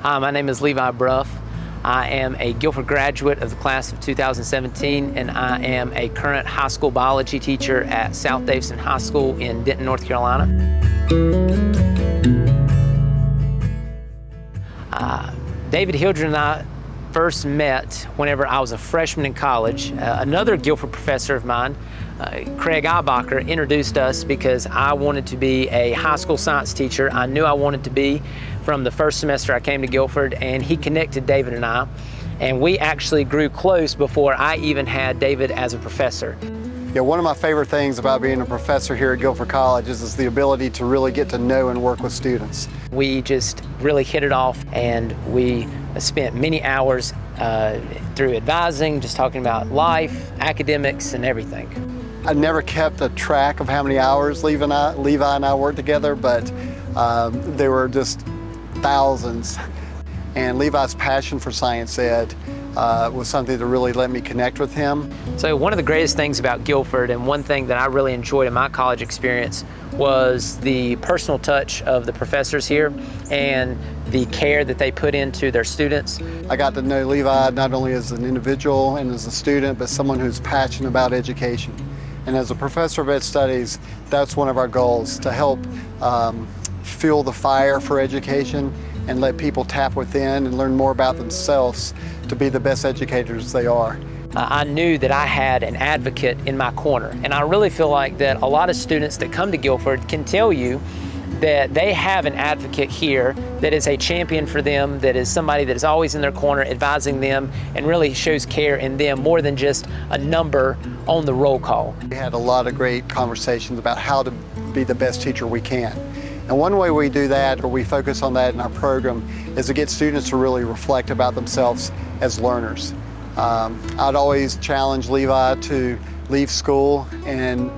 Hi, my name is Levi. I am a Guilford graduate of the class of 2017, and I am a current high school biology teacher at South Davidson High School in Denton, North Carolina. David Hildren and I first met whenever I was a freshman in college. Another Guilford professor of mine, Craig Eibacher, introduced us because I wanted to be a high school science teacher. I knew I wanted to be from the first semester I came to Guilford, and he connected David and I, and we actually grew close before I even had David as a professor. Yeah, one of my favorite things about being a professor here at Guilford College is the ability to really get to know and work with students. We just really hit it off, and we spent many hours through advising, just talking about life, academics, and everything. I never kept a track of how many hours Levi and I worked together, but there were just thousands. And Levi's passion for science ed was something that really let me connect with him. So one of the greatest things about Guilford, and one thing that I really enjoyed in my college experience, was the personal touch of the professors here and the care that they put into their students. I got to know Levi not only as an individual and as a student, but someone who's passionate about education. And as a professor of ed studies, that's one of our goals, to help fuel the fire for education and let people tap within and learn more about themselves to be the best educators they are. I knew that I had an advocate in my corner, and I really feel like that a lot of students that come to Guilford can tell you that they have an advocate here that is a champion for them, that is somebody that is always in their corner advising them and really shows care in them more than just a number on the roll call. We had a lot of great conversations about how to be the best teacher we can. And one way we do that, or we focus on that in our program, is to get students to really reflect about themselves as learners. I'd always challenge Levi to leave school and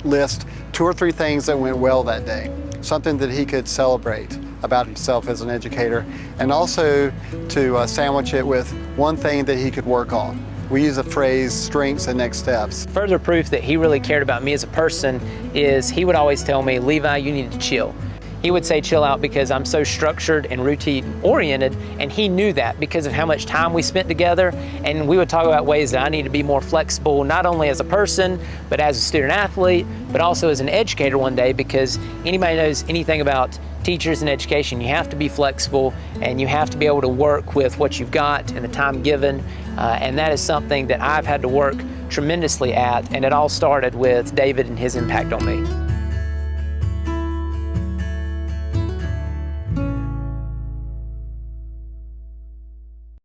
list 2 or 3 things that went well that day, something that he could celebrate about himself as an educator, and also to sandwich it with one thing that he could work on. We use the phrase strengths and next steps. Further proof that he really cared about me as a person is he would always tell me, Levi, you need to chill. He would say chill out because I'm so structured and routine oriented, and he knew that because of how much time we spent together. And we would talk about ways that I need to be more flexible, not only as a person, but as a student athlete, but also as an educator one day, because anybody knows anything about teachers and education, you have to be flexible and you have to be able to work with what you've got and the time given. And that is something that I've had to work tremendously at, and it all started with David and his impact on me.